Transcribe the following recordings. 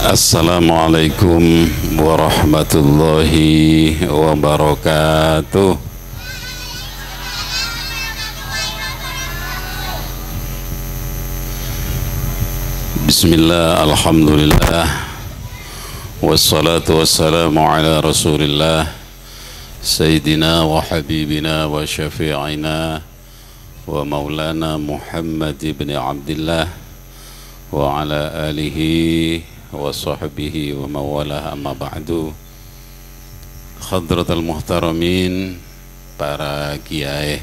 Assalamualaikum warahmatullahi wabarakatuh. Bismillah, alhamdulillah, wassalatu wassalamu ala rasulillah Sayyidina wa habibina wa syafi'ina wa maulana Muhammad ibn Abdillah wa ala alihi wa sahbihi wa mawalah, amma ba'du. Hadratul muhtaramin, para kiai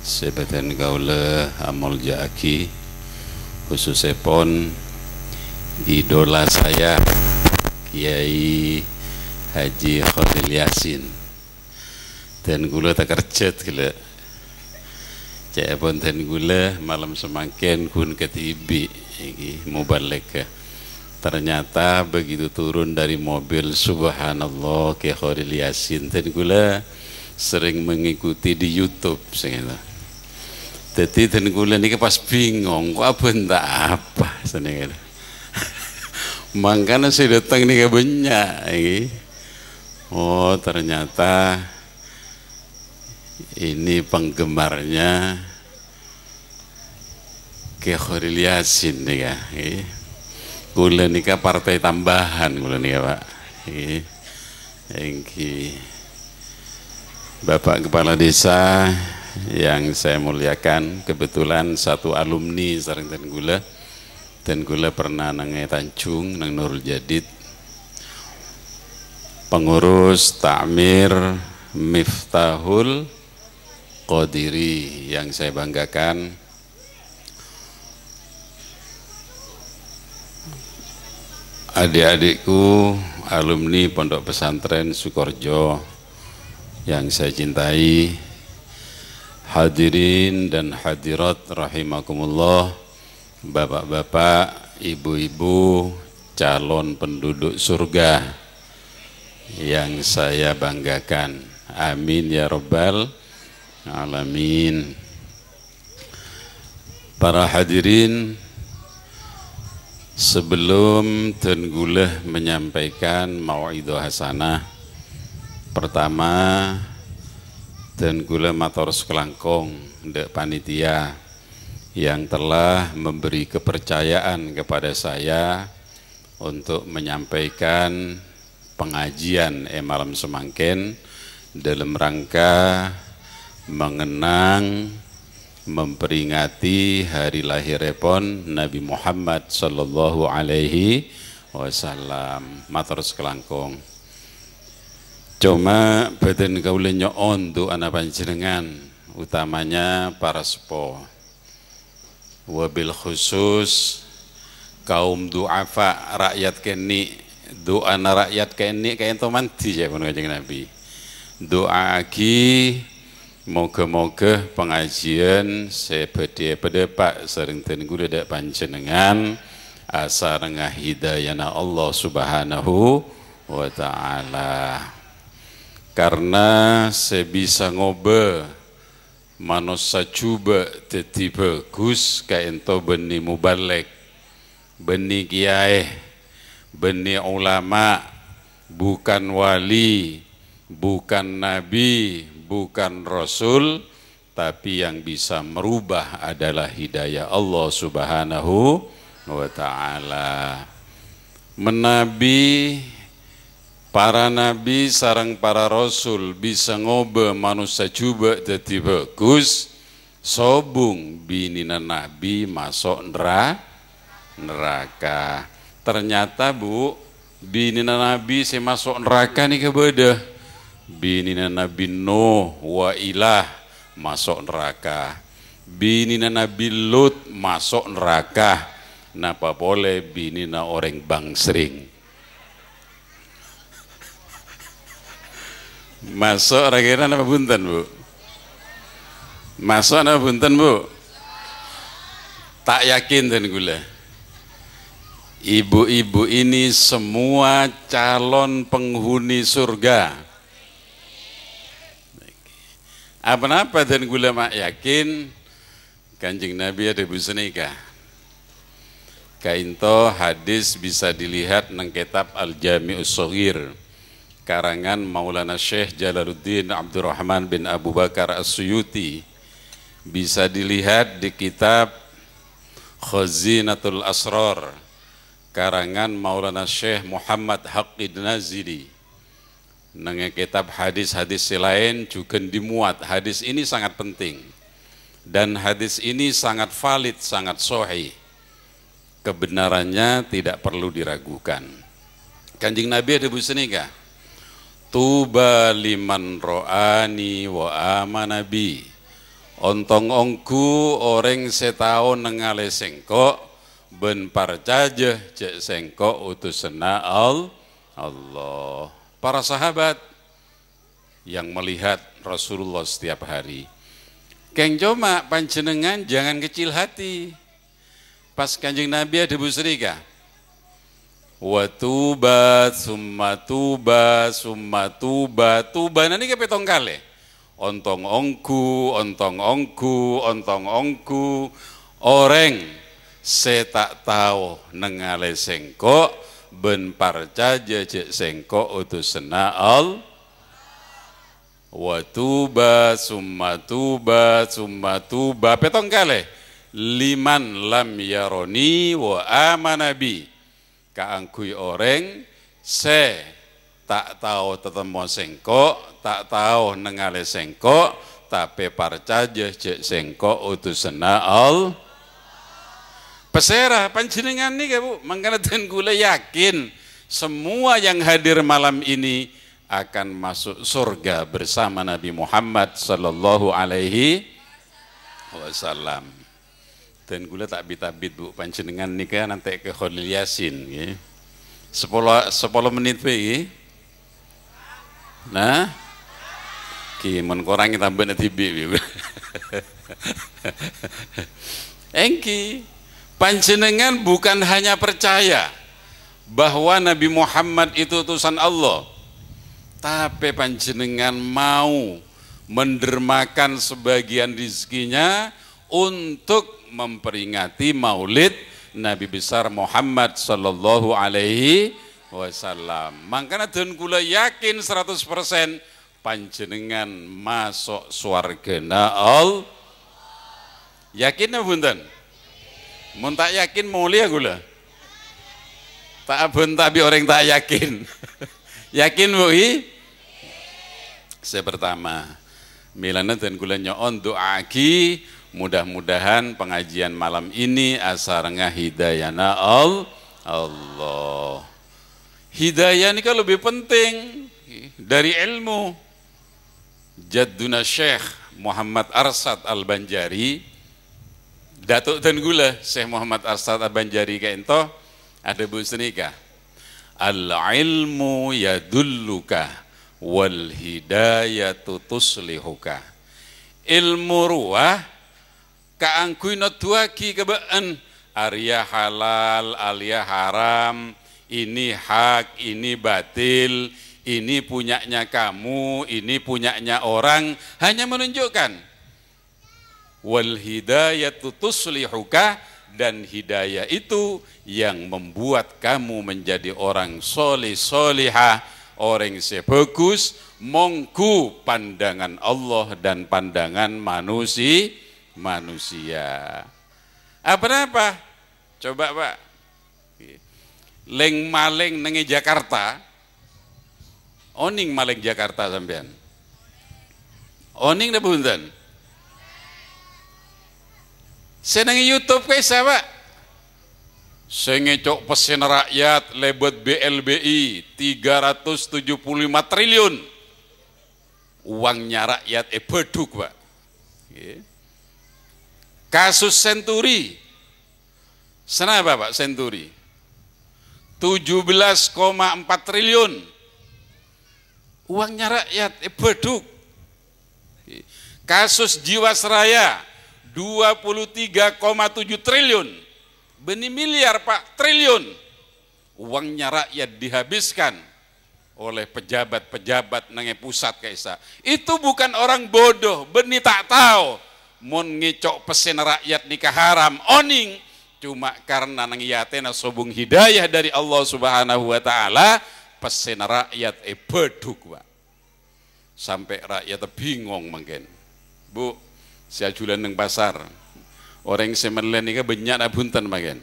sebeten gaula amol jaki, khususnya pon idola saya Kiai Haji Khalil Yasin dan gula tak kerjet gila cek pun dan gula malam semakin kun ketibi iki mubalek. Ternyata begitu turun dari mobil, subhanallah, Kiai Khalil Yasin dan gula sering mengikuti di YouTube sehingga. Jadi dan gula ini pas bingung, kok apa entah apa sehingga. Makanya saya datang nih banyak. Oh ternyata ini penggemarnya Kiai Khalil Yasin nih ya. Kula nika partai tambahan kula nika Pak. Iki Bapak Kepala Desa yang saya muliakan, kebetulan satu alumni sareng dan gula pernah nang Tanjung nang Nurul Jadid, pengurus Ta'mir Miftahul Qadiri yang saya banggakan. Adik-adikku alumni Pondok Pesantren Sukorjo yang saya cintai, hadirin dan hadirat rahimakumullah, bapak-bapak, ibu-ibu, calon penduduk surga yang saya banggakan. Amin ya rabbal alamin. Para hadirin, sebelum Tun Guleh menyampaikan mau'idhah hasanah, pertama Tun Guleh matur sekelangkung ndek panitia yang telah memberi kepercayaan kepada saya untuk menyampaikan pengajian malam semangkin dalam rangka mengenang, memperingati hari lahiripun Nabi Muhammad sallallahu alaihi wasallam. Matur sekelangkung. Cuma badan kaula nyoon tu anak panjenengan, utamanya para sepuh. Wabil khusus kaum du'afa, rakyat keni, doa rakyat keni kayak ento manti ya pun Kanjeng Nabi. Doa aki moga-moga pengajian sepede-pede Pak sering ten gula dak panjenengan asa rengah hidayana Allah Subhanahu wa taala. Karena sebisa ngobe manusia coba teti bagus kaento beni mubalek, beni kiai, beni ulama, bukan wali, bukan nabi, bukan rasul, tapi yang bisa merubah adalah hidayah Allah Subhanahu wa taala. Menabi para nabi sarang para rasul bisa ngobe manusia coba jadi bagus, sobung binina nabi masuk neraka. Ternyata Bu, binina nabi saya masuk neraka nih kebedah. Binina Nabi Nuh wa ilah masuk neraka, binina Nabi Lut masuk neraka. Napa boleh binina orang bangsring masuk rakyat apa bunten Bu? Masuk apa bunten Bu? Tak yakin dan gula. Ibu-ibu ini semua calon penghuni surga. Apa-apa dan gula mak yakin Kanjeng Nabi ada busnika. Kainto hadis bisa dilihat nang kitab Al-Jami'us Shaghir karangan Maulana Syekh Jalaluddin Abdurrahman bin Abu Bakar As-Suyuti, bisa dilihat di kitab Khazinatul Asrar karangan Maulana Syekh Muhammad Haqqid Nazili. Nang kitab hadis-hadis lain juga dimuat hadis ini sangat penting dan hadis ini sangat valid, sangat sahih. Kebenarannya tidak perlu diragukan. Kanjeng Nabi ada busnika, tuba liman ro'ani wa amanabi, ontong ongku orang setahun nengale sengko ben parcaje cek sengko utusena Allah. Para sahabat yang melihat Rasulullah setiap hari, keng coma panjenengan jangan kecil hati. Pas Kanjeng Nabi ada busrika, wa tuba summa tuba summa tuba, tuba nani ke petong kali, ontong ongku ontong ongku ontong ongku, orang setak tahu nengale sengko ben parcaja cek sengko utusena wa tuba summa tuba summa tuba petong kali, liman lam yaroni wa amanabi, kaangkui orang se tak tahu tetemo sengko, tak tahu nengale sengko, tapi parcaja cek sengko utusena pesera panjenengan nih Bu, mangkana den kula yakin semua yang hadir malam ini akan masuk surga bersama Nabi Muhammad sallallahu alaihi wasallam. Dan gula tak bit-bit Bu, panjenengan nikah nanti ke Khalil Yasin ya. 10 menit we. Nah, ki mun korangi tambah nanti bi. Engki panjenengan bukan hanya percaya bahwa Nabi Muhammad itu utusan Allah, tapi panjenengan mau mendermakan sebagian rezekinya untuk memperingati maulid Nabi besar Muhammad sallallahu alaihi wasallam. Makanya dan kula yakin 100% panjenengan masuk swargana Allah. Yakin apa bunten? Mun tak yakin mulia gula. Tak abun tapi orang tak yakin. Yakin Bu? Saya pertama milana dan kula nyoon doaki, mudah-mudahan pengajian malam ini asarnya hidayana Allah. Hidayah ini kan lebih penting dari ilmu. Jadduna Syekh Muhammad Arsad Al-Banjari, Datuk dan Gula Syekh Muhammad Arsad Al-Banjari kaento ada bu senika, al-ilmu yadulluka wal hidayatu tuslihuka. Ilmu ruah kaangkui notuaki kebaan arya halal, alia haram, ini hak, ini batil, ini punyanya kamu, ini punyanya orang, hanya menunjukkan wal hidayatu tuslihuka, dan hidayah itu yang membuat kamu menjadi orang soleh solihah, orang sebagus mongku pandangan Allah dan pandangan manusia. Apa? Coba Pak, leng maling nengi Jakarta, oning maling Jakarta sampean, oning dah bunten. Saya nengi YouTube kaisa Pak, saya ngecok pesen rakyat lebet BLBI 375 triliun, uangnya rakyat beduk Pak. Kasus Senturi, kenapa Pak Senturi? 17,4 triliun, uangnya rakyat beduk. Kasus Jiwasraya 23,7 triliun, benih miliar Pak, triliun, uangnya rakyat dihabiskan oleh pejabat-pejabat nange pusat kaisa. Itu bukan orang bodoh, benih tak tahu. Mon ngicok pesen rakyat nikah haram, oning cuma karena nang yatena sobung hidayah dari Allah Subhanahu wa taala pesen rakyat beduk Pak. Sampai rakyat bingung mungkin. Bu, saya jualan nang pasar. Orang semelen ini banyak abunten mungkin.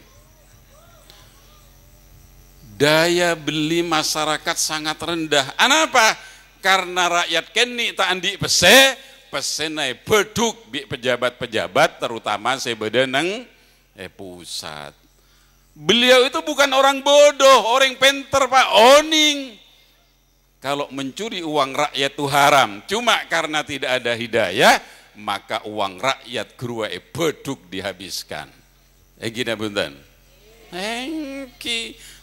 Daya beli masyarakat sangat rendah. Kenapa? Karena rakyat keni tak andi pesen beduk bi pejabat-pejabat terutama sebeda nang pusat. Beliau itu bukan orang bodoh, orang pinter Pak, oning. Kalau mencuri uang rakyat itu haram, cuma karena tidak ada hidayah, maka uang rakyat gerua beduk dihabiskan. Gini bunten.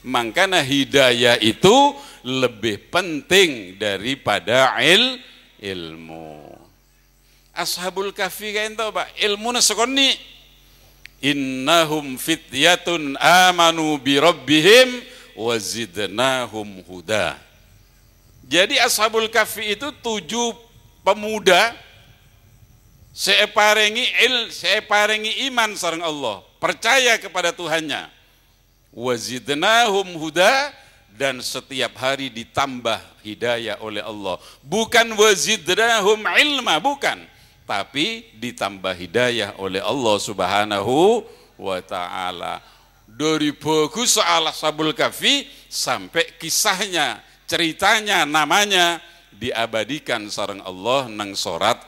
Makanya hidayah itu lebih penting daripada ilmu. Ashabul Kahfi kain tahu Pak, ilmu nasakoni. Innahum fityatun amanu bi rabbihim wa zidnahum huda. Jadi Ashabul Kahfi itu 7 pemuda saya paringi iman sareng Allah, percaya kepada Tuhannya. Wa zidnahum huda, dan setiap hari ditambah hidayah oleh Allah. Bukan wa zidnahum ilma, bukan, tapi ditambah hidayah oleh Allah Subhanahu wa taala. Dari bagus soal Ashabul Kahfi sampai kisahnya, ceritanya, namanya diabadikan sareng Allah nang surat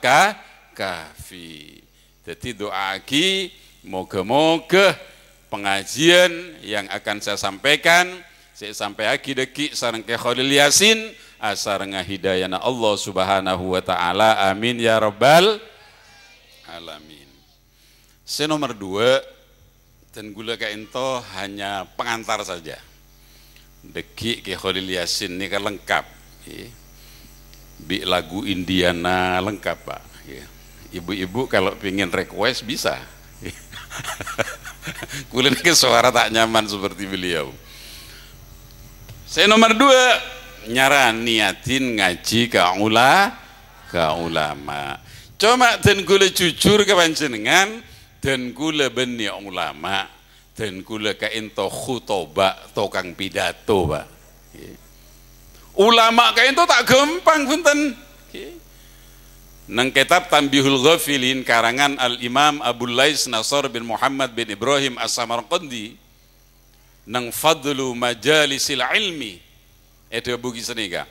Kahfi. Jadi doaki moga-moga pengajian yang akan saya sampaikan saya sampai aki-deki sareng ke Khalil Yasin asareng hidayana Allah Subhanahu wa taala. Amin ya rabbal alamin. Nomor 2, dan gula ka ento hanya pengantar saja. Deki ke Khalil Yasin ini kan lengkap. Bi lagu Indiana lengkap Pak. Ibu-ibu kalau pengen request bisa. Kulen ke suara tak nyaman seperti beliau. Nomor 2, nyaran niatin ngaji ke ulama. Cuma dan gula jujur ke panjenengan, dan gula beni ulama, dan gula ke ento khutbah tokang pidato Pak. Ulama ke ento tak gampang punten. Nang kitab Tanbihul Ghafilin karangan Al-Imam Abu Lais Nasr bin Muhammad bin Ibrahim As-Samarqandi nang fadlu majalisil ilmi itu bugi senika.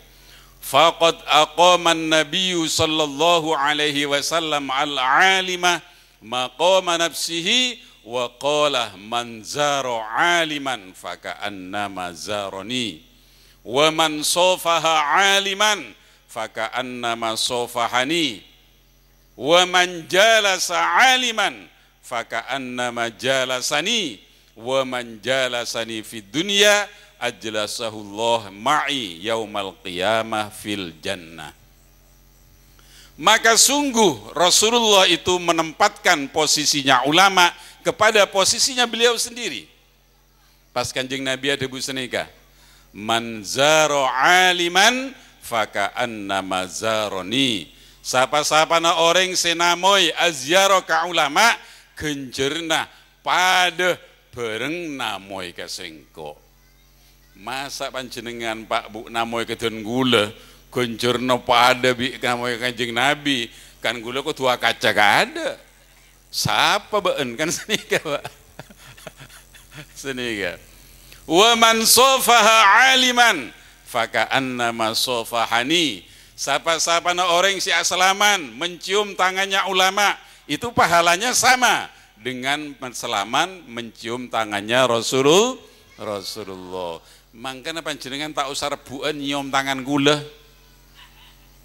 Faqad aqama an-nabiy sallallahu alaihi wasallam al-alima maqama nafsihi wa qala man zara aliman faka'annama zarani wa man safaha aliman faka'annama safahani wa man jalasa aliman faka'annama jalasani wa man jalasani fid dunya ajlasahullah ma'i yaumal qiyamah fil jannah. Maka sungguh Rasulullah itu menempatkan posisinya ulama kepada posisinya beliau sendiri. Pas Kanjeng Nabi ada bu senika, man zaro aliman faka'annama zaroni. Sapa-sapa na orang senamoy azyaro ka ulama genjerna pada bareng namoy kasengko. Masa panjenengan Pak Bu namoy kedon gula genjerna pada bi namoy Kanjeng Nabi kan gula kok dua kaca ada. Sapa beun kan senika Pak. Senika. Wa man safaha aliman faka'annama safahani. Sapa-sapa na orang si asalaman mencium tangannya ulama itu pahalanya sama dengan selaman mencium tangannya Rasulullah. Mangkana panjenengan tak usah rebuan nyium tangan gula,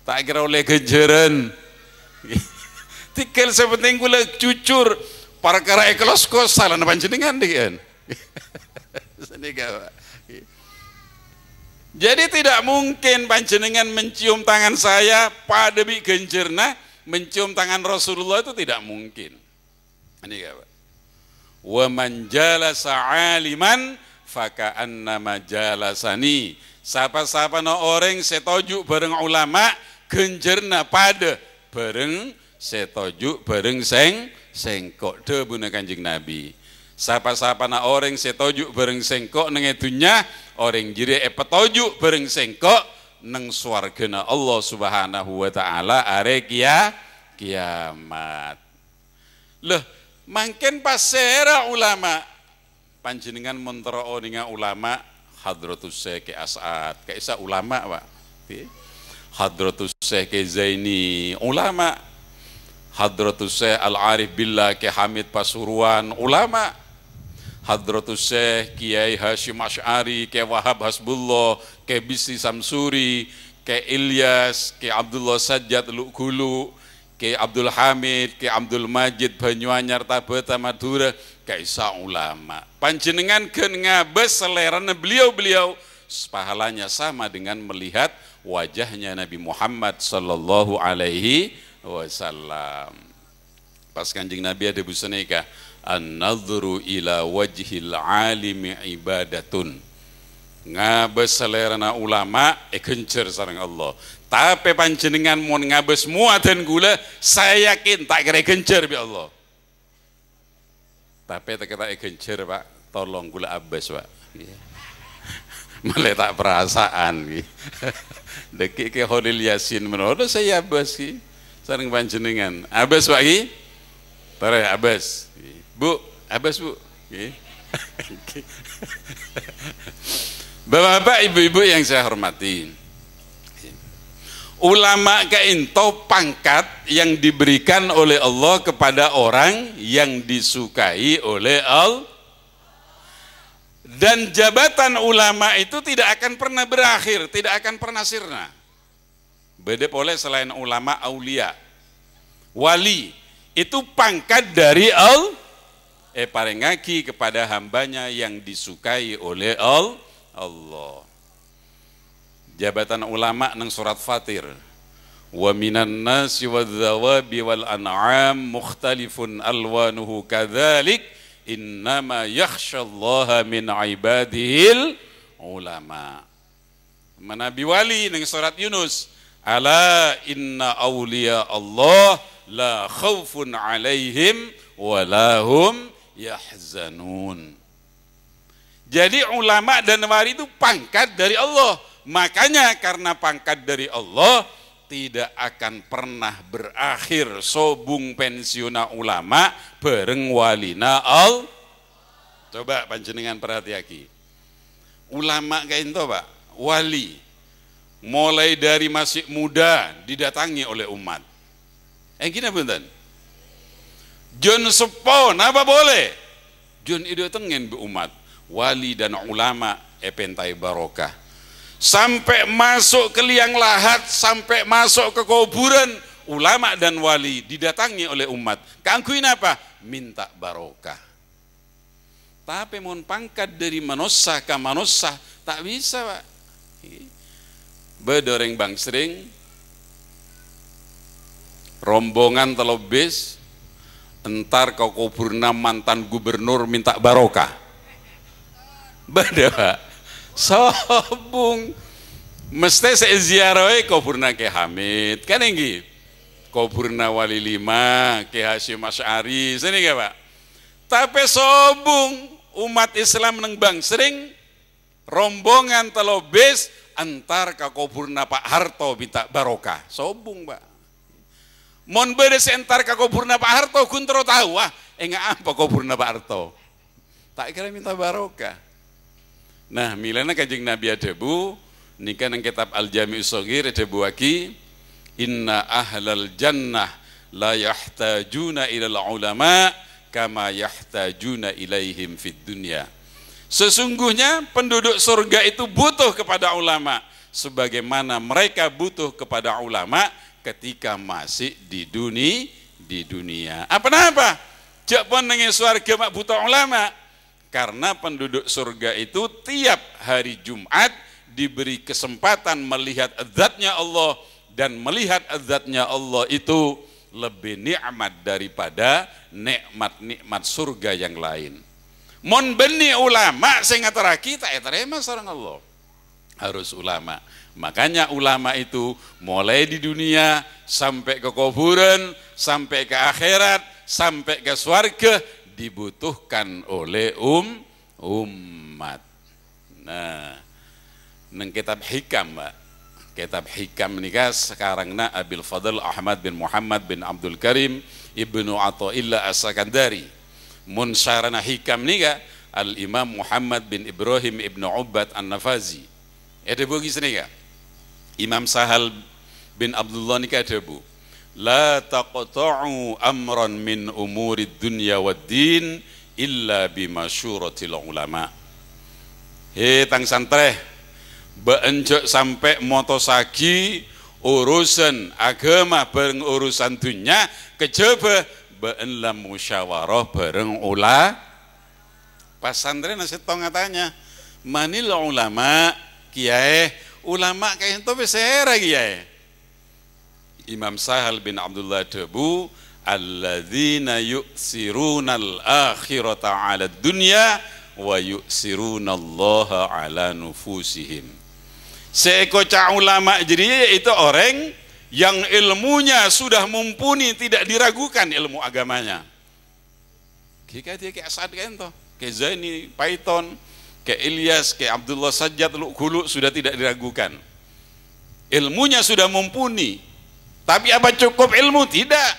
tak kira oleh gejeran. Tikel sepenting gula jujur perkara ikhlas kos salah panjenengan deh. Senika Pak. Jadi tidak mungkin panjenengan mencium tangan saya pada bi genjerna mencium tangan Rasulullah itu tidak mungkin. Ini Pak. Wa man jalasa aliman faka'annama jalasani. Sapa-sapa na orang setuju bareng ulama genjerna pada bareng setuju bareng sengkok de buna Kanjeng Nabi. Sapa-sapa na orang setojuk bareng sengkok nang dunya, orang jiri petojuk bareng sengkok nang swargana Allah Subhanahu wa taala are kiamat. Loh, mangken pasera ulama panjenengan mentero ninga ulama Hadratus Syekh As'ad, kaisa ulama, Pak. Hadratus Syekh Zaini ulama, Hadratus Syekh Al-Arif Billah Ke Hamid Pasuruan ulama, Hadratus Syekh Kiai Hashim Asy'ari, Ke Wahab Hasbullah, Ke Bisri Samsuri, Ke Ilyas, Ke Abdullah Sajjad Lukulu, Ke Abdul Hamid, Ke Abdul Majid Banyuanyar Tabata Madura, kaisa ulama. Panjenengan keun ngabes selerana beliau-beliau, pahalanya sama dengan melihat wajahnya Nabi Muhammad sallallahu alaihi wasallam. Pas Kanjeng Nabi ada busaneka, an-nadhru ila wajhil alimi ibadatun. Ngabes selerana ulama kencer sareng Allah. Tapi panjenengan mau ngabes muatan gula, saya yakin tak kira kencer bi Allah. Tapi tak kira kencer, Pak, tolong gula abes, Pak. Malah tak perasaan dekik ke Khalil Yasin menurut saya abes ki sareng panjenengan. Abes, Pak ki. Tare abes. Bu, abes, Bu. Bapak-bapak, ibu-ibu yang saya hormati, ulama kainto pangkat yang diberikan oleh Allah kepada orang yang disukai oleh Allah. Dan jabatan ulama itu tidak akan pernah berakhir, tidak akan pernah sirna. Beda oleh selain ulama aulia, wali itu pangkat dari Allah, parengaki kepada hambanya yang disukai oleh Allah. Jabatan ulama nang surat Fatir, wa minan nasi wadzawabi wal an'am mukhtalifun alwanuhu kadzalik innama yakhsyallaha min ibadihil ulama. Nabi wali nang surat Yunus, ala inna awliya Allah la khaufun alaihim wa lahum yahzanun. Jadi ulama dan wali itu pangkat dari Allah. Makanya karena pangkat dari Allah tidak akan pernah berakhir sobung pensiuna ulama bareng walina Allah. Coba panjenengan perhatiaki. Ulama kayak itu, Pak, wali mulai dari masih muda didatangi oleh umat. Gini punten. Jon sepon apa boleh? Jon itu tengen be umat. Wali dan ulama pentai barokah. Sampai masuk ke liang lahat, sampai masuk ke kuburan, ulama dan wali didatangi oleh umat. Kangkuin apa? Minta barokah. Tapi mohon pangkat dari manusia ke manusia tak bisa, Pak. Bedoreng bang sering rombongan telobis entar kau kuburna mantan gubernur minta barokah. Beda, Pak. Sobung mesti saya ziarahi kuburna Ke Hamid kan enggi, kuburna Wali Lima Ke Hashim Asy'ari sini gak, Pak. Tapi sobung umat Islam neng bang sering rombongan telobis antar ke kuburna Pak Harto minta barokah. Sobung, Pak. Mon bedes antar ke kuburna Pak Harto kuntro tahu enggak apa kuburna Pak Harto. Tak kira minta barokah. Nah, milana Kanjeng Nabi adebu nikah nang kitab Al-Jami' Shaghir adebu aki, inna ahlal jannah la yahtajuna ilal ulama kama yahtajuna ilaihim fid dunya. Sesungguhnya penduduk surga itu butuh kepada ulama sebagaimana mereka butuh kepada ulama ketika masih di dunia. Apa? Jak pon nang swarga mak butuh ulama. Karena penduduk surga itu tiap hari Jumat diberi kesempatan melihat zat-Nya Allah, dan melihat zat-Nya Allah itu lebih nikmat daripada nikmat-nikmat surga yang lain. Mon beni ulama sing ngaturake tak terima sareng Allah. Harus ulama. Makanya ulama itu mulai di dunia sampai ke kuburan, sampai ke akhirat, sampai ke surga dibutuhkan oleh umat. Nah, neng kitab hikam, Mbak. Kitab hikam nikah sekarang na Abil Fadl Ahmad bin Muhammad bin Abdul Karim Ibnu Athaillah As-Sakandari. Mun syarana hikam nikah Al Imam Muhammad bin Ibrahim Ibnu Ubbad An-Nafazi. Ada bagi senika. Imam Sahal bin Abdullah nikah ada bu. La taqta'u amran min umurid dunya wad din illa bimasyuratil ulama. He tang santreh, beenjok sampai motosagi urusan agama bareng urusan dunia kejaba beenlam musyawarah bareng pas santri nasi tong katanya manil ulama kiai ulama kayak itu besera kiai. Imam Sahal bin Abdullah Debu alladzina yu'siruna al-akhirata 'ala dunya wa yu'siruna Allah 'ala nufusihim. Seekor ulama jadi itu orang yang ilmunya sudah mumpuni, tidak diragukan ilmu agamanya. Kayak dia kayak Asad kan toh, kayak Zaini, Paiton, kayak Ilyas, kayak Abdullah Sajjad, Lu'kulu sudah tidak diragukan. Ilmunya sudah mumpuni. Tapi apa cukup ilmu? Tidak.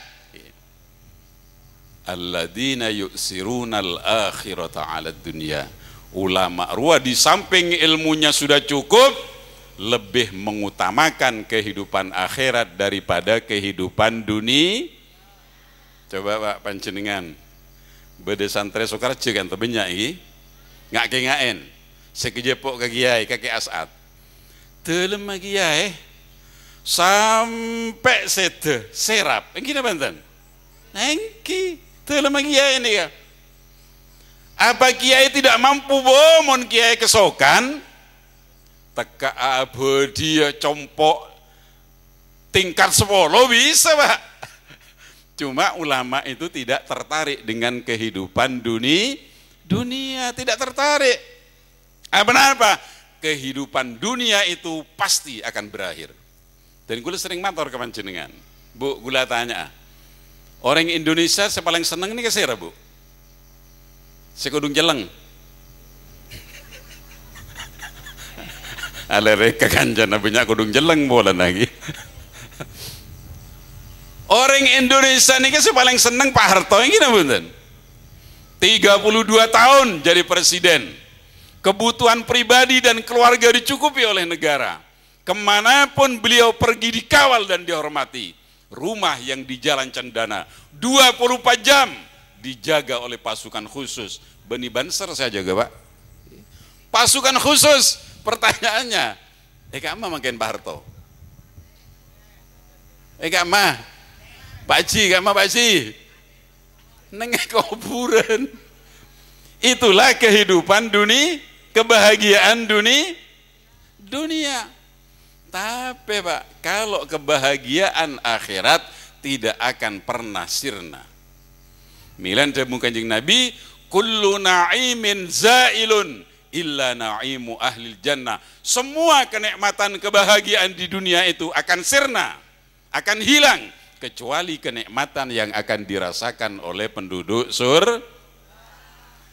Alladzina yu'siruna al-akhirata 'ala dunya. Ulama ruah di samping ilmunya sudah cukup, lebih mengutamakan kehidupan akhirat daripada kehidupan dunia. Coba Pak panjenengan bede santre Soekarjo kan tebenyak iki ngak kengaen sekejepok ke kiai kakek As'ad telem kiai sampai sede serap engki banten engki telem kiai ini ya. Apa kiai tidak mampu bomon kiai kesokan teka dia compok tingkat 10 bisa Pak. Cuma ulama itu tidak tertarik dengan kehidupan dunia tidak tertarik. Kenapa? Kehidupan dunia itu pasti akan berakhir. Dan gue sering matur ke panjenengan, Bu, gue tanya, orang Indonesia yang paling seneng ini kesera Bu? Sekudung jeleng. Alereka kanjana punya kudung jeleng bola lagi. Orang Indonesia ini kan paling seneng Pak Harto ini bener. 32 tahun jadi presiden. Kebutuhan pribadi dan keluarga dicukupi oleh negara. Kemanapun beliau pergi dikawal dan dihormati. Rumah yang di Jalan Cendana 24 jam dijaga oleh pasukan khusus. Beni Banser saya jaga Pak. Pasukan khusus. Pertanyaannya, kamu makin Pak Harto? Kamu Pak Ji, kamu Pak Ji? Nengek kuburan. Itulah kehidupan dunia, kebahagiaan dunia. Tapi Pak, kalau kebahagiaan akhirat tidak akan pernah sirna. Milan temu Kanjeng Nabi, kullu na'imin zailun illa na'imu ahlil jannah. Semua kenikmatan kebahagiaan di dunia itu akan sirna, akan hilang, kecuali kenikmatan yang akan dirasakan oleh penduduk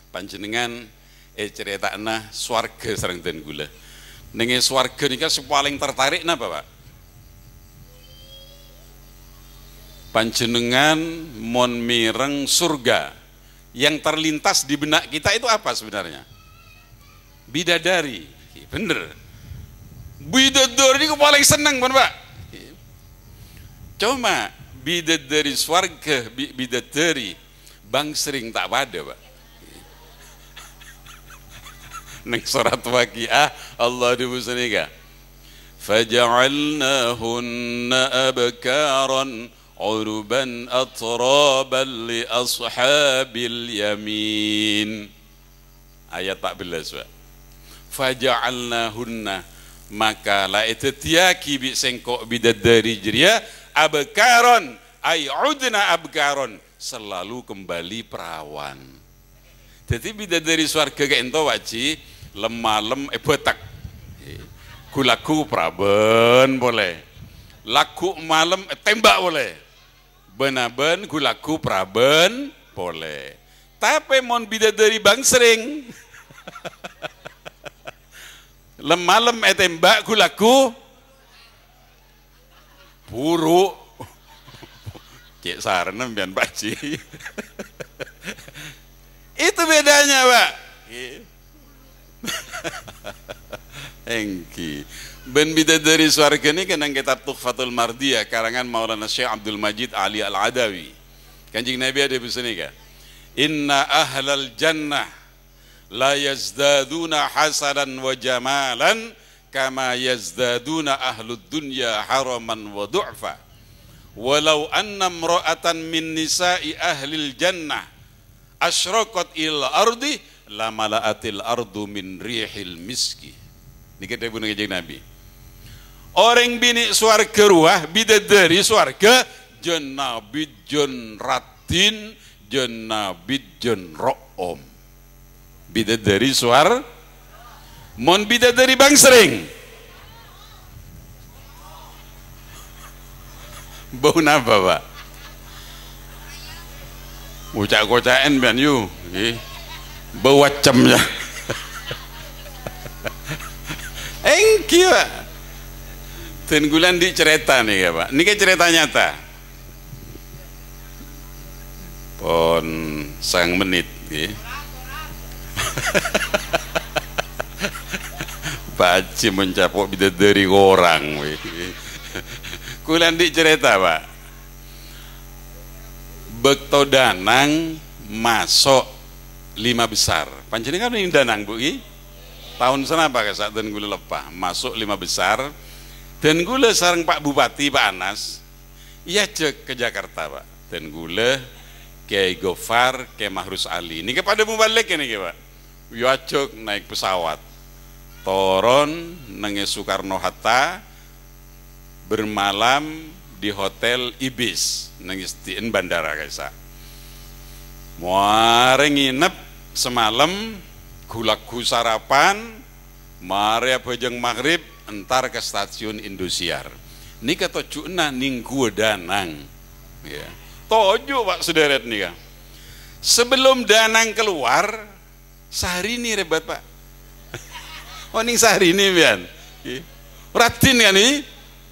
panjenengan ceritana swarga sareng den gula. Ning swarga nika paling tertarik napa Pak? Panjenengan mon mireng surga, yang terlintas di benak kita itu apa sebenarnya? Bidadari, bener. Bidadari itu paling seneng kan Pak. Cuma bidadari swarga, bidadari bang sering tak pada Pak. Neng surat Waqiah Allah dibusanika. Faja'alnahunna abkaran uruban atraban li ashabil yamin. Ayat 14 Pak. Faja'alnahunna, maka la ittiaki bi sengkok bidadari jeria abkaron ay udna abkaron, selalu kembali perawan. Jadi bidadari swarga kayak ento waji lemalem betak gulaku praben boleh, laku malam tembak boleh, benaben gulaku praben boleh. Tapi mon bidadari bang sering. Lemalem etembak kulaku buruk. Cek sarana bian baci. Itu bedanya, Pak. Engki. Ben bidadari swarga ini kenang kitab Tuhfatul Mardiyah karangan Maulana Syekh Abdul Majid Ali Al-Adawi. Kanjeng Nabi ada begini kan? Inna ahlal jannah la yazdaduna hasanan wa jamalan kama yazdaduna ahlud dunya haraman wa du'fa. Walau anna imra'atan min nisa'i ahlil jannah asyraqat il ardi la mala'atil ardu min rihil miski. Ini kita ibu Kanjeng Nabi. Orang bini swarga ruah bidadari swarga jenabid jen ratin jenabid jen ro'om. Bidadari swar mon bidadari bang sering bau napa, Pak? Ucak-ucakan ben yu bau wacemnya. Engki, Pak. Tenggulan di cerita nih ya, Pak. Ini kan cerita nyata. Pon sang menit nggih. Baci mencapok bidadari orang. Kulan di cerita, Pak. Bekto danang masuk 5 besar. Panjenengan ini danang, Bu. Tahun senapa ke saat dan gula lepah masuk 5 besar. Dan gula sarang Pak Bupati Pak Anas, iya cek ke Jakarta, Pak. Dan gula Kiai Gofar, Kiai Mahrus Ali. Ini kepada mubalik ini, Pak. Iya cek naik pesawat, toron nenge Soekarno Hatta, bermalam di hotel Ibis, nenge Stien Bandara kaisa. Muare nginep semalam, gulaku sarapan, mare bojeng maghrib. Entar ke stasiun Indosiar. Ini kata cuna ninggu danang. Ya. Tojo, Pak sederet nih kan. Sebelum danang keluar, sehari ini rebat, Pak. Oh ning sehari ini bian. Ratin kan ini?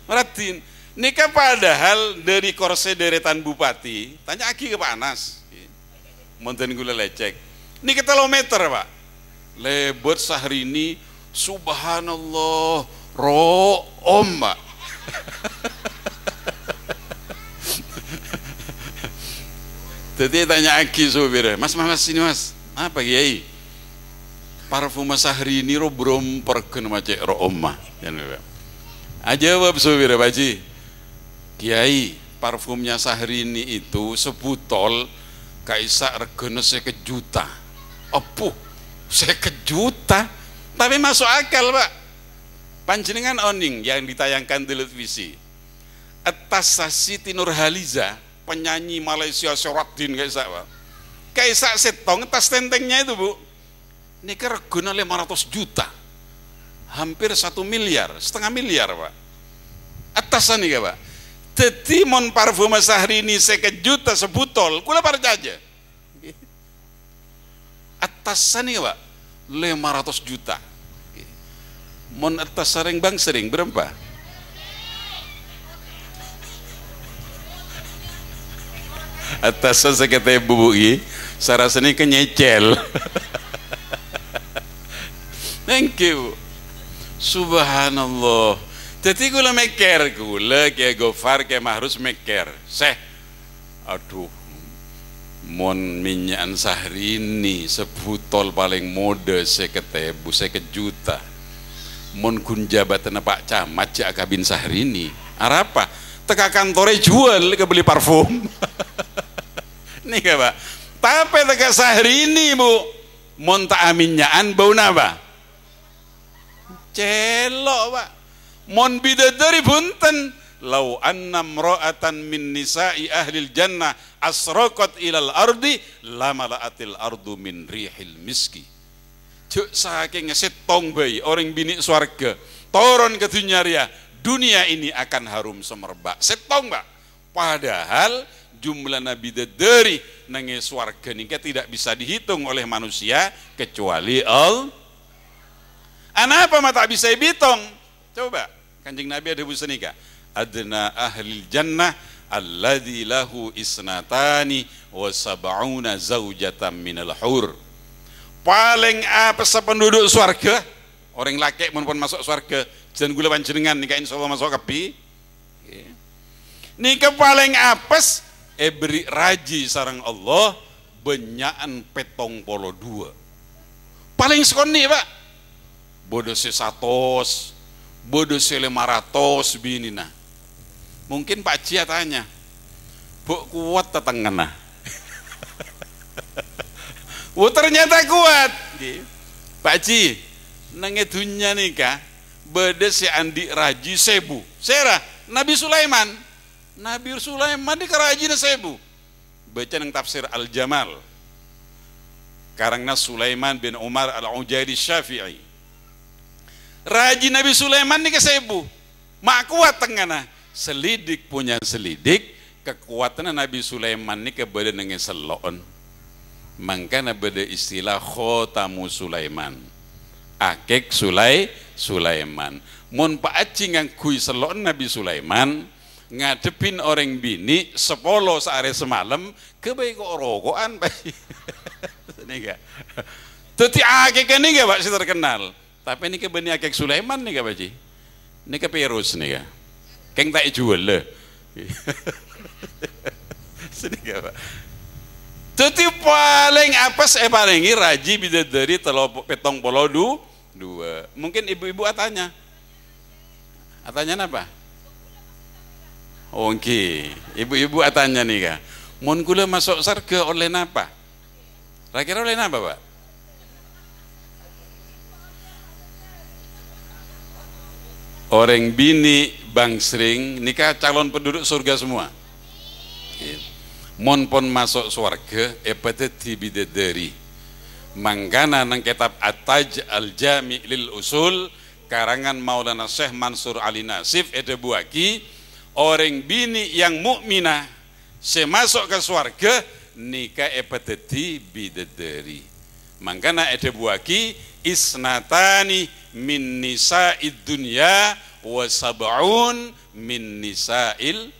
Ratin. Nika padahal dari korse deretan bupati, tanya aki ke Pak Anas. Monten gula lecek. Ini kilometer, Pak. Lebot sehari ini, subhanallah. Ro'om, Pak. Jadi tanya Aki supir, Mas sini Mas, apa Kiai? Parfum sehari ini brom perken macet ro'om mah. Aja jawab supir Baji, Kiai, parfumnya sehari ini itu sebutol kaisa regane 50 juta. Apuh, 50 juta. Tapi masuk akal, Pak. Panjenengan oning yang ditayangkan di televisi atas Siti Nurhaliza, penyanyi Malaysia Soratin kaisa setong atas tentengnya itu, Bu. Ini regana 500 juta, hampir 1 miliar, setengah miliar, Pak. Atasan nih, Pak. Tetimon parfum sehari ini 50 juta sebutol, kula percaya. Atasan nih, Pak, 500 juta. Mon atas sering bang sering berapa? Atas sekete bubu i, sarasani kenyecel. Thank you. Subhanallah. Jadi gula meker gula kayak Gofar kayak Mahrus meker. Aduh. Mon minyak sehari ini sebutol paling mode sekete 50 juta. Mon kun jabatan Pak Camat cak kabin sehari ini apa teka kantore jual ke beli parfum. Nih Pak, tapi teka sehari ini, Bu, mon tak aminyaan bau napa celok, Pak. Mon bidadari punten lau anna imra'atan min nisa'i ahlil jannah asraqat ilal ardi lamala'atil ardu min rihil miski. Cuk saking setong bayi orang bini swarga toron ke dunia ini akan harum semerbak setong, Pak. Padahal jumlah nabi dari nange swarga nika tidak bisa dihitung oleh manusia kecuali Anapa mata bisa dihitung? Coba Kanjeng Nabi ada busa nika. Adna ahli jannah alladzi lahu isnatani wa sab'una zaujatan minal hur. Paling apa sependuduk swarga, orang laki mun masuk swarga, jangan gula panjenengan nika insyaallah masuk kepi. Nika paling apes beri raji sarang Allah benyaan petong polo dua. Paling sekoni Pak. Bodoh se 100, bodoh se 500 binina. Mungkin Pak Cia tanya, "Bu kuat tetengana?" Ternyata kuat. Pak Ci, nang dunya nika beda si andi raji 1000. Sera Nabi Sulaiman. Nabi Sulaiman di kerajaan 1000. Baca nang tafsir Al-Jamal. Karangna Sulaiman bin Umar Al-Ujaidi Syafi'i. Raji Nabi Sulaiman nih ke 1000. Mak kuat tengana. Selidik punya selidik. Kekuatan Nabi Sulaiman nih kebeda dengan selon. Mangkana beda istilah khotamu Sulaiman. Akek Sulaiman. Mun Pak Aci ngangkui selon Nabi Sulaiman. Ngadepin orang bini 10 sehari semalam. Kebaik kok rokokan Pak. Nih gak. Teti akek ini gak Pak si terkenal. Tapi ini kebeni akek Sulaiman nih Pak Ci. Ini ke Perus nih Kak. Keng tak jual le. Sini Pak. Teti paling apes palingi raji bidadari petong polo dua. Mungkin ibu-ibu atanya. Atanya apa? Oke, ibu-ibu atanya nih Kak. Mun kula masuk surga oleh napa? Kira-kira oleh napa Pak? Orang bini bangsring nikah calon penduduk surga semua. Mon pon masuk surga epateti bidadari. Mangkana nang kitab At-Taj Al-Jami' lil Usul karangan Maulana Syekh Mansur Ali Nasif ede buaki orang bini yang mukminah semasuk ke surga nikah epateti bidadari. Mangkana ede buaki isnatani min nisa'id dunya wa sab'un min nisa'il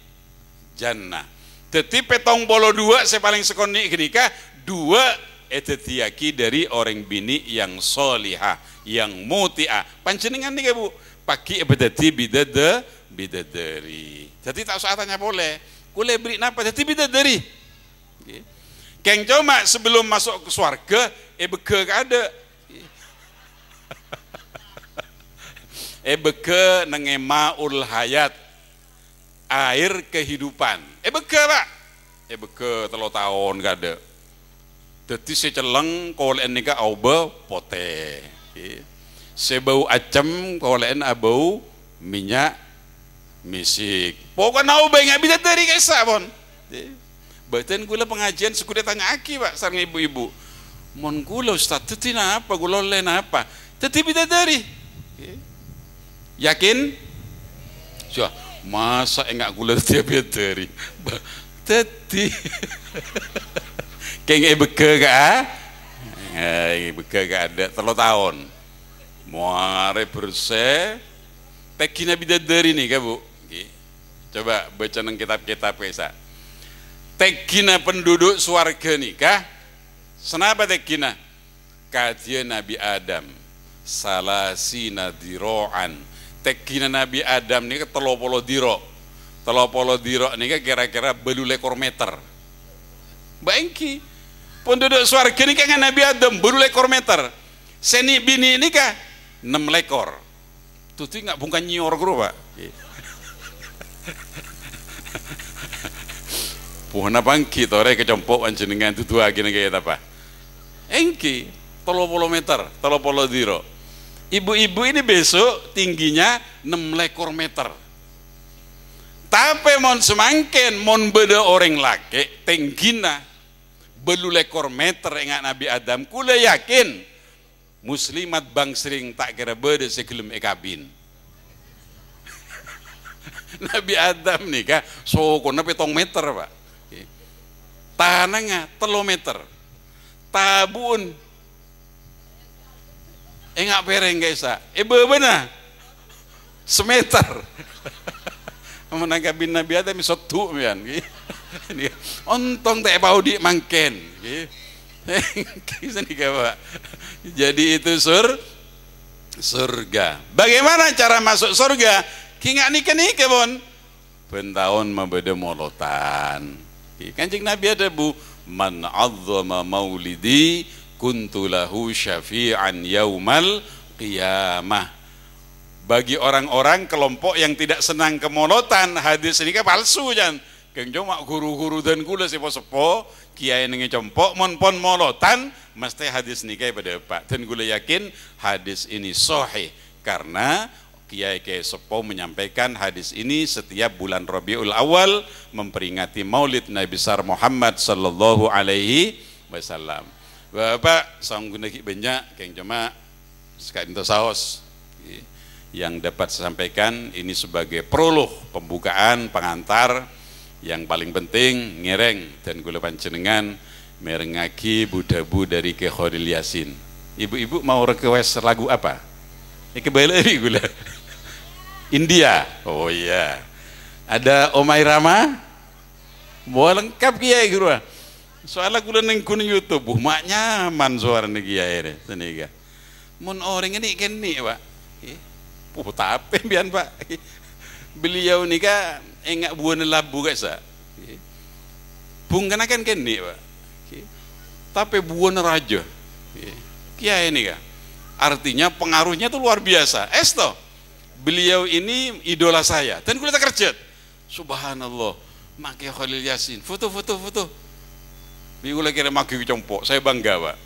jannah. Teti petong bolo dua sepaling sekoni kenika dua etetiaki dari orang bini yang solihah, yang muti'ah. Panjenengan nih Bu, pagi ebedati bidadari. Jadi tak usah tanya boleh. Kule beri napa? Jadi bidadari. Keng cuma sebelum masuk ke surga, beke ada. Beke nengemaul hayat, air kehidupan. Beke Pak. Beke 3 tahun gak ada. Dadi seceleng kolen nika auba pote. Sebau acem kolen abau minyak misik. Pokoknya auba nggak bisa dari kaisa pon. Baten gula pengajian sukude tanya aki Pak sareng ibu-ibu. Mon gula Ustaz teti apa gula len apa? Teti bisa dari. Yakin? Sudah, masa enggak gula tiap dari? Teti. Kayak beke gak? Beke gak ada 3 tahun. Muare bersih. Tekina bidadari nih Kak Bu. Coba baca nang kitab-kitab kaisa. Tekina penduduk swarga nikah. Senapa tekina? Kajian Nabi Adam. Salasina diro'an. Tekina Nabi Adam nih 30 diro. 30 diro nih kira-kira 2 meter. Baengki. Penduduk swarga ini kan Nabi Adam 2 meter. Seni bini ini kah 6 ekor. Tuti nggak bukan nyior guru Pak. Puhana bangki tore kecompok panjenengan tutu agi kayak apa? Engki 30 meter, 30 diro. Ibu-ibu ini besok tingginya 6 meter. Tapi mon semangken mon beda orang laki tenggina 2 meter ingat Nabi Adam. Kula yakin muslimat bangsring tak kira beda segelem ekabin. Nabi Adam nih kah sokona 7 meter Pak. tanangnya 3 meter tabun enggak pereng guys bebenah semeter menangkapin nabi ada misotu mian ontong tak bau di mangken jadi itu surga. Bagaimana cara masuk surga? Kinga nikah bon pentahun membeda molotan Kanjeng Nabi ada bu man azzama maulidi kuntulahu syafi'an yaumal qiyamah. Bagi orang-orang kelompok yang tidak senang kemolotan, hadis ini kan palsu jan. Keng cuma guru-guru dan kula sepo-sepo kiai nengi compok mon-pon molotan mesti hadis nikah pada Pak. Dan kula yakin hadis ini sahih karena kiai-kiai sepo menyampaikan hadis ini setiap bulan Rabiul Awal memperingati Maulid Nabi besar Muhammad sallallahu alaihi wasallam. Bapak sanggup banyak keng cuma sekali itu saos yang dapat saya sampaikan ini sebagai prolog pembukaan pengantar yang paling penting ngereng dan gula panjenengan merengaki budabu dari Ki Khalil Yasin. Ibu-ibu mau request lagu apa? Kebalik gula India. Oh iya. Ada Omai Rama? Mau lengkap kiai guru. Soalnya gula neng kun YouTube, mak nyaman suara nih kiai ini. Mun orang ini kene Pak. Tapi bian Pak. Beliau ni kan enggak buana labu guys. Bung kan kene Pak. Tapi buana raja. Kiai ini kan. Artinya pengaruhnya tuh luar biasa. Esto. Beliau ini idola saya dan kuliah kerja. Subhanallah. Maki Khalil Yasin. Foto. Minggu lagi ada maki compok. Saya bangga Pak.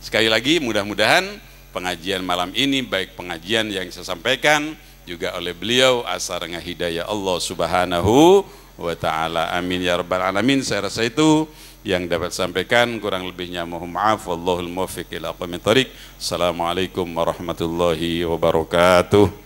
Sekali lagi mudah-mudahan pengajian malam ini baik pengajian yang saya sampaikan juga oleh beliau asarnya hidayah Allah Subhanahu wa taala. Amin ya rabbal alamin. Saya rasa itu yang dapat sampaikan, kurang lebihnya mohon maaf. Wallahul muwaffiq ila aqwamit thoriq. Assalamualaikum warahmatullahi wabarakatuh.